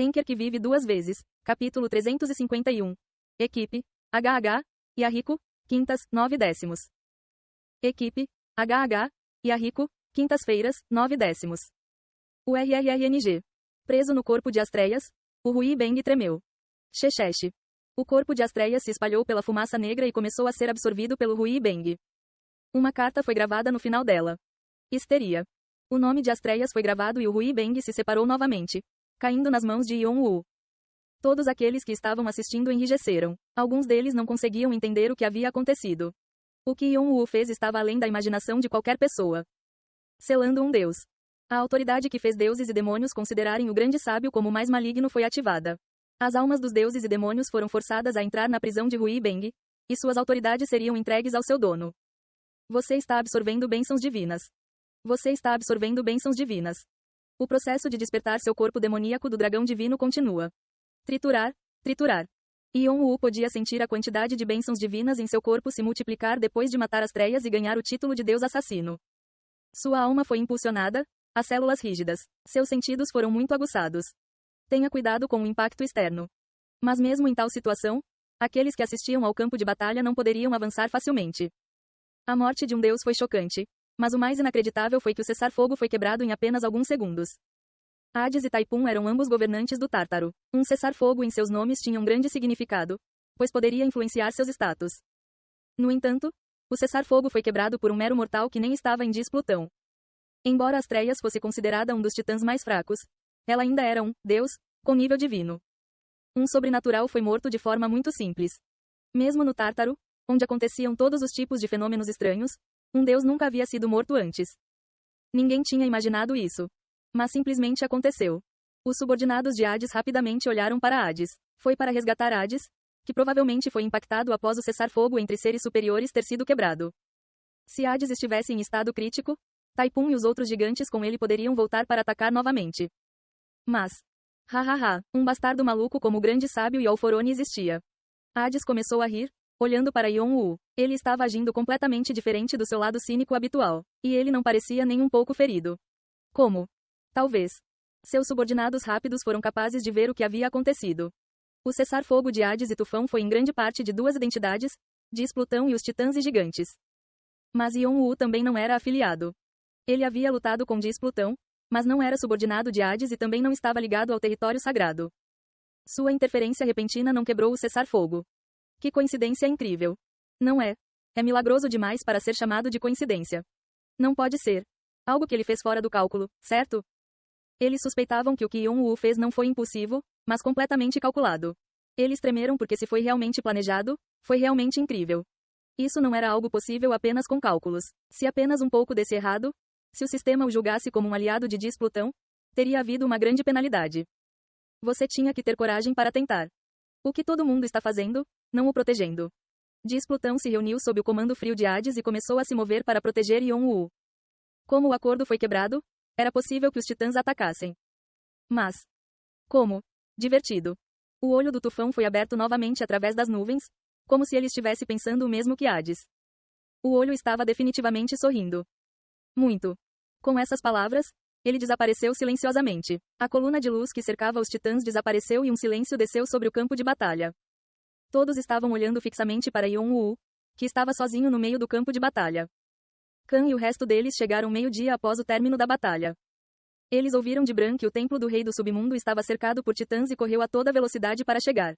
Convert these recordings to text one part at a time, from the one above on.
Henker que vive duas vezes. Capítulo 351. Equipe, HH, e Arrico, quintas, 9 décimos. Equipe, HH, e Arrico, quintas-feiras, 9 décimos. O RRRNG. Preso no corpo de Astreias, o Rui Beng tremeu. Xexexe. O corpo de Astreias se espalhou pela fumaça negra e começou a ser absorvido pelo Rui Beng. Uma carta foi gravada no final dela. Histeria. O nome de Astreias foi gravado e o Rui Beng se separou novamente, caindo nas mãos de Yon-Woo. Todos aqueles que estavam assistindo enrijeceram. Alguns deles não conseguiam entender o que havia acontecido. O que Yon-Woo fez estava além da imaginação de qualquer pessoa. Selando um deus. A autoridade que fez deuses e demônios considerarem o grande sábio como o mais maligno foi ativada. As almas dos deuses e demônios foram forçadas a entrar na prisão de Rui Beng, e suas autoridades seriam entregues ao seu dono. Você está absorvendo bênçãos divinas. Você está absorvendo bênçãos divinas. O processo de despertar seu corpo demoníaco do dragão divino continua. Triturar, triturar. Yon-Woo podia sentir a quantidade de bênçãos divinas em seu corpo se multiplicar depois de matar Astreias e ganhar o título de Deus assassino. Sua alma foi impulsionada, as células rígidas. Seus sentidos foram muito aguçados. Tenha cuidado com o impacto externo. Mas mesmo em tal situação, aqueles que assistiam ao campo de batalha não poderiam avançar facilmente. A morte de um deus foi chocante, mas o mais inacreditável foi que o cessar-fogo foi quebrado em apenas alguns segundos. Hades e Taipun eram ambos governantes do Tártaro. Um cessar-fogo em seus nomes tinha um grande significado, pois poderia influenciar seus status. No entanto, o cessar-fogo foi quebrado por um mero mortal que nem estava em Plutão. Embora Astreias fosse considerada um dos titãs mais fracos, ela ainda era um deus com nível divino. Um sobrenatural foi morto de forma muito simples. Mesmo no Tártaro, onde aconteciam todos os tipos de fenômenos estranhos, um deus nunca havia sido morto antes. Ninguém tinha imaginado isso. Mas simplesmente aconteceu. Os subordinados de Hades rapidamente olharam para Hades. Foi para resgatar Hades, que provavelmente foi impactado após o cessar-fogo entre seres superiores ter sido quebrado. Se Hades estivesse em estado crítico, Taipun e os outros gigantes com ele poderiam voltar para atacar novamente. Mas, um bastardo maluco como o grande sábio e Alforone existia. Hades começou a rir, olhando para Yon-Woo. Ele estava agindo completamente diferente do seu lado cínico habitual, e ele não parecia nem um pouco ferido. Como? Talvez. Seus subordinados rápidos foram capazes de ver o que havia acontecido. O cessar-fogo de Hades e Tufão foi em grande parte de duas identidades, Plutão e os titãs e gigantes. Mas Yon-Woo também não era afiliado. Ele havia lutado com Plutão, mas não era subordinado de Hades e também não estava ligado ao território sagrado. Sua interferência repentina não quebrou o cessar-fogo. Que coincidência incrível. Não é? É milagroso demais para ser chamado de coincidência. Não pode ser. Algo que ele fez fora do cálculo, certo? Eles suspeitavam que o que Yon-Woo fez não foi impulsivo, mas completamente calculado. Eles tremeram porque se foi realmente planejado, foi realmente incrível. Isso não era algo possível apenas com cálculos. Se apenas um pouco desse errado, se o sistema o julgasse como um aliado de Plutão, teria havido uma grande penalidade. Você tinha que ter coragem para tentar. O que todo mundo está fazendo, não o protegendo. Plutão se reuniu sob o comando frio de Hades e começou a se mover para proteger Yon-Woo. Como o acordo foi quebrado, era possível que os titãs atacassem. Mas, como? Divertido. O olho do tufão foi aberto novamente através das nuvens, como se ele estivesse pensando o mesmo que Hades. O olho estava definitivamente sorrindo. Muito. Com essas palavras, ele desapareceu silenciosamente. A coluna de luz que cercava os titãs desapareceu e um silêncio desceu sobre o campo de batalha. Todos estavam olhando fixamente para Yon-Woo, que estava sozinho no meio do campo de batalha. Khan e o resto deles chegaram meio-dia após o término da batalha. Eles ouviram de Bran que o templo do rei do submundo estava cercado por titãs e correu a toda velocidade para chegar.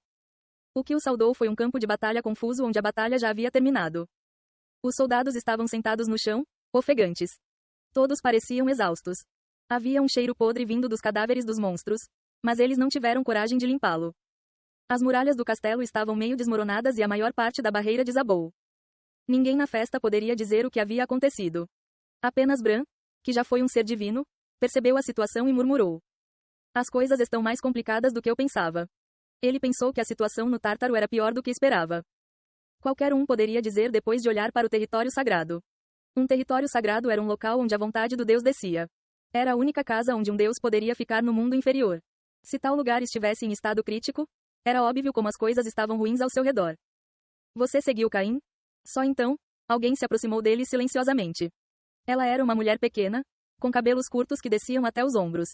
O que o saudou foi um campo de batalha confuso onde a batalha já havia terminado. Os soldados estavam sentados no chão, ofegantes. Todos pareciam exaustos. Havia um cheiro podre vindo dos cadáveres dos monstros, mas eles não tiveram coragem de limpá-lo. As muralhas do castelo estavam meio desmoronadas e a maior parte da barreira desabou. Ninguém na festa poderia dizer o que havia acontecido. Apenas Bran, que já foi um ser divino, percebeu a situação e murmurou. As coisas estão mais complicadas do que eu pensava. Ele pensou que a situação no Tártaro era pior do que esperava. Qualquer um poderia dizer depois de olhar para o território sagrado. Um território sagrado era um local onde a vontade do Deus descia. Era a única casa onde um Deus poderia ficar no mundo inferior. Se tal lugar estivesse em estado crítico, era óbvio como as coisas estavam ruins ao seu redor. Você seguiu Caim? Só então, alguém se aproximou dele silenciosamente. Ela era uma mulher pequena, com cabelos curtos que desciam até os ombros.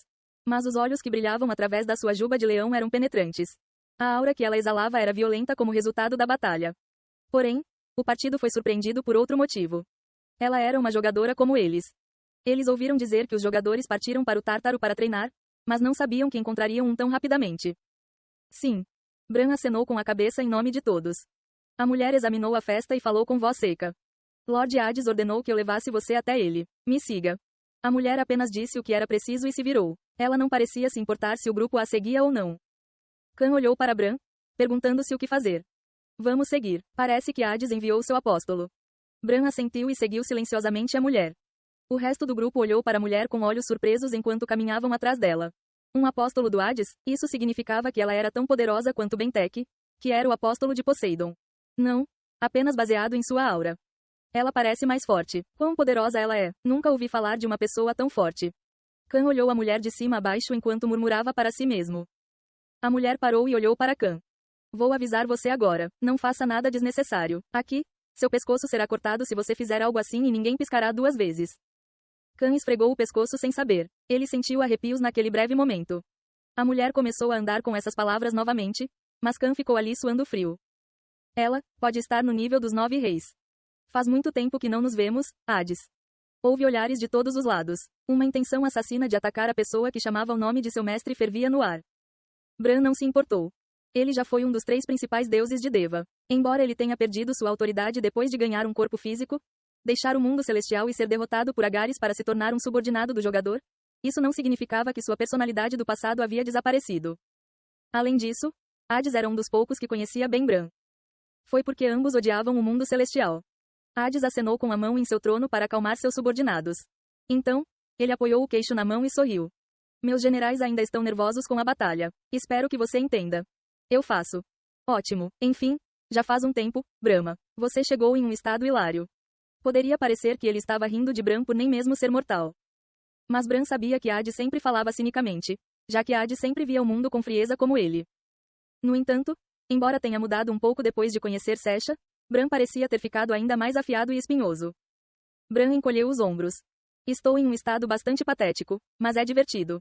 Mas os olhos que brilhavam através da sua juba de leão eram penetrantes. A aura que ela exalava era violenta como resultado da batalha. Porém, o partido foi surpreendido por outro motivo. Ela era uma jogadora como eles. Eles ouviram dizer que os jogadores partiram para o Tártaro para treinar, mas não sabiam que encontrariam um tão rapidamente. Sim. Bran acenou com a cabeça em nome de todos. A mulher examinou a festa e falou com voz seca. Lord Hades ordenou que eu levasse você até ele. Me siga. A mulher apenas disse o que era preciso e se virou. Ela não parecia se importar se o grupo a seguia ou não. Khan olhou para Bran, perguntando-se o que fazer. Vamos seguir. Parece que Hades enviou seu apóstolo. Bran assentiu e seguiu silenciosamente a mulher. O resto do grupo olhou para a mulher com olhos surpresos enquanto caminhavam atrás dela. Um apóstolo do Hades? Isso significava que ela era tão poderosa quanto Bentek, que era o apóstolo de Poseidon. Não, apenas baseado em sua aura. Ela parece mais forte. Quão poderosa ela é. Nunca ouvi falar de uma pessoa tão forte. Khan olhou a mulher de cima a baixo enquanto murmurava para si mesmo. A mulher parou e olhou para Khan. Vou avisar você agora. Não faça nada desnecessário. Aqui, seu pescoço será cortado se você fizer algo assim e ninguém piscará 2 vezes. Khan esfregou o pescoço sem saber. Ele sentiu arrepios naquele breve momento. A mulher começou a andar com essas palavras novamente, mas Khan ficou ali suando frio. Ela pode estar no nível dos 9 reis. Faz muito tempo que não nos vemos, Hades. Houve olhares de todos os lados. Uma intenção assassina de atacar a pessoa que chamava o nome de seu mestre fervia no ar. Bran não se importou. Ele já foi um dos 3 principais deuses de Deva. Embora ele tenha perdido sua autoridade depois de ganhar um corpo físico, deixar o mundo celestial e ser derrotado por Agares para se tornar um subordinado do jogador, isso não significava que sua personalidade do passado havia desaparecido. Além disso, Hades era um dos poucos que conhecia bem Bran. Foi porque ambos odiavam o mundo celestial. Hades acenou com a mão em seu trono para acalmar seus subordinados. Então, ele apoiou o queixo na mão e sorriu. Meus generais ainda estão nervosos com a batalha. Espero que você entenda. Eu faço. Ótimo. Enfim, já faz um tempo, Brahma. Você chegou em um estado hilário. Poderia parecer que ele estava rindo de Bran por nem mesmo ser mortal. Mas Bran sabia que Hades sempre falava cinicamente, já que Hades sempre via o mundo com frieza como ele. No entanto, embora tenha mudado um pouco depois de conhecer Sesha, Bran parecia ter ficado ainda mais afiado e espinhoso. Bran encolheu os ombros. Estou em um estado bastante patético, mas é divertido.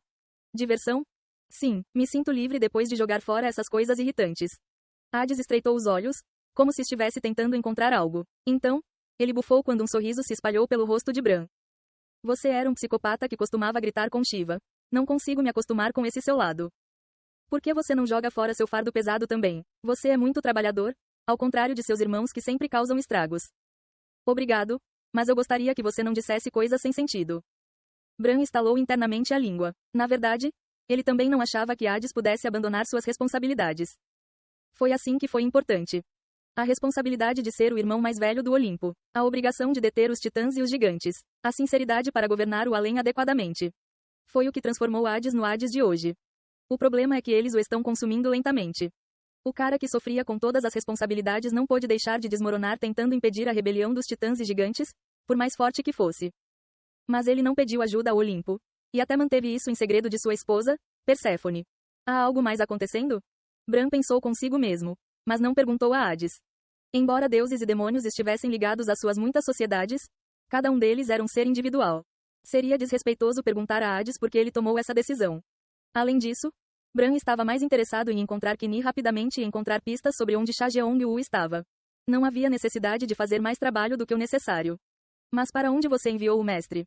Diversão? Sim, me sinto livre depois de jogar fora essas coisas irritantes. Hades estreitou os olhos, como se estivesse tentando encontrar algo. Então, ele bufou quando um sorriso se espalhou pelo rosto de Bran. Você era um psicopata que costumava gritar com Shiva. Não consigo me acostumar com esse seu lado. Por que você não joga fora seu fardo pesado também? Você é muito trabalhador, ao contrário de seus irmãos que sempre causam estragos. Obrigado, mas eu gostaria que você não dissesse coisas sem sentido. Bran estalou internamente a língua. Na verdade, ele também não achava que Hades pudesse abandonar suas responsabilidades. Foi assim que foi importante. A responsabilidade de ser o irmão mais velho do Olimpo. A obrigação de deter os titãs e os gigantes. A sinceridade para governar o além adequadamente. Foi o que transformou Hades no Hades de hoje. O problema é que eles o estão consumindo lentamente. O cara que sofria com todas as responsabilidades não pôde deixar de desmoronar tentando impedir a rebelião dos titãs e gigantes, por mais forte que fosse. Mas ele não pediu ajuda ao Olimpo, e até manteve isso em segredo de sua esposa, Perséfone. Há algo mais acontecendo? Bran pensou consigo mesmo, mas não perguntou a Hades. Embora deuses e demônios estivessem ligados às suas muitas sociedades, cada um deles era um ser individual. Seria desrespeitoso perguntar a Hades por que ele tomou essa decisão. Além disso, Bran estava mais interessado em encontrar Kini rapidamente e encontrar pistas sobre onde Sha Jeong-woo estava. Não havia necessidade de fazer mais trabalho do que o necessário. Mas para onde você enviou o mestre?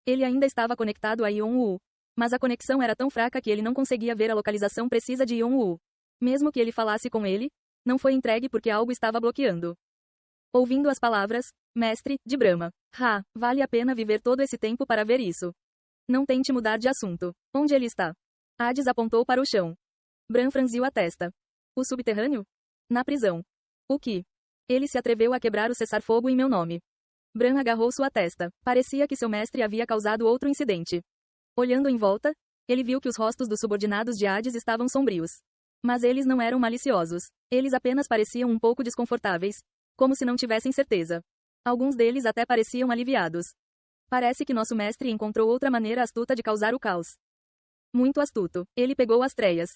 Ele ainda estava conectado a Yeon-woo, mas a conexão era tão fraca que ele não conseguia ver a localização precisa de Yeon-woo. Mesmo que ele falasse com ele, não foi entregue porque algo estava bloqueando. Ouvindo as palavras, mestre, de Brahma. Vale a pena viver todo esse tempo para ver isso. Não tente mudar de assunto. Onde ele está? Hades apontou para o chão. Bran franziu a testa. O subterrâneo? Na prisão. O que? Ele se atreveu a quebrar o cessar-fogo em meu nome. Bran agarrou sua testa. Parecia que seu mestre havia causado outro incidente. Olhando em volta, ele viu que os rostos dos subordinados de Hades estavam sombrios. Mas eles não eram maliciosos. Eles apenas pareciam um pouco desconfortáveis, como se não tivessem certeza. Alguns deles até pareciam aliviados. Parece que nosso mestre encontrou outra maneira astuta de causar o caos. Muito astuto. Ele pegou as treias.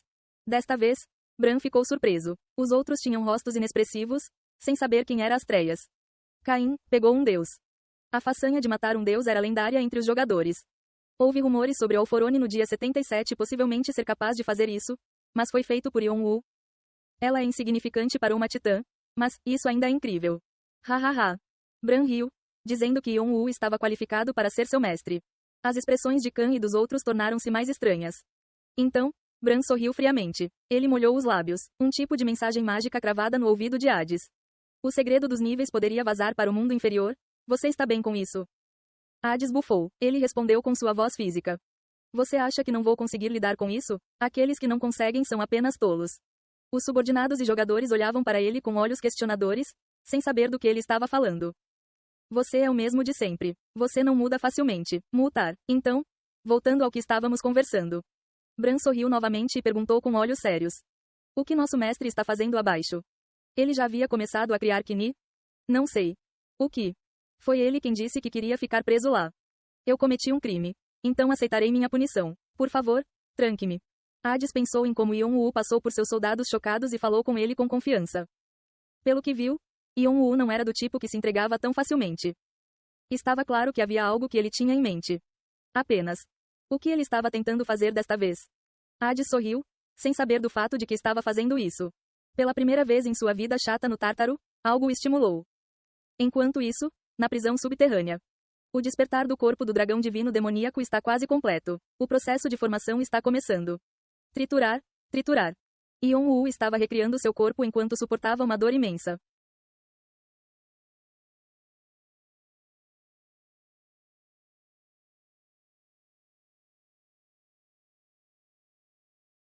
Desta vez, Bran ficou surpreso. Os outros tinham rostos inexpressivos, sem saber quem era Astreias. Caim pegou um deus. A façanha de matar um deus era lendária entre os jogadores. Houve rumores sobre o Alforone no dia 77 possivelmente ser capaz de fazer isso, mas foi feito por Yeon-woo. Ela é insignificante para uma titã, mas isso ainda é incrível. Hahaha. Bran riu, dizendo que Yeon-woo estava qualificado para ser seu mestre. As expressões de Khan e dos outros tornaram-se mais estranhas. Então, Bran sorriu friamente. Ele molhou os lábios, um tipo de mensagem mágica cravada no ouvido de Hades. O segredo dos níveis poderia vazar para o mundo inferior? Você está bem com isso? Hades bufou. Ele respondeu com sua voz física. Você acha que não vou conseguir lidar com isso? Aqueles que não conseguem são apenas tolos. Os subordinados e jogadores olhavam para ele com olhos questionadores, sem saber do que ele estava falando. Você é o mesmo de sempre. Você não muda facilmente. Mutar. Então, voltando ao que estávamos conversando. Bran sorriu novamente e perguntou com olhos sérios. O que nosso mestre está fazendo abaixo? Ele já havia começado a criar Kini? Não sei. O que? Foi ele quem disse que queria ficar preso lá. Eu cometi um crime. Então aceitarei minha punição. Por favor, tranque-me. Hades pensou em como Yeon-woo passou por seus soldados chocados e falou com ele com confiança. Pelo que viu, Yeon-woo não era do tipo que se entregava tão facilmente. Estava claro que havia algo que ele tinha em mente. Apenas. O que ele estava tentando fazer desta vez? Hades sorriu, sem saber do fato de que estava fazendo isso. Pela primeira vez em sua vida chata no Tártaro, algo o estimulou. Enquanto isso, na prisão subterrânea. O despertar do corpo do dragão divino demoníaco está quase completo. O processo de formação está começando. Triturar, triturar. Yeon-woo estava recriando seu corpo enquanto suportava uma dor imensa.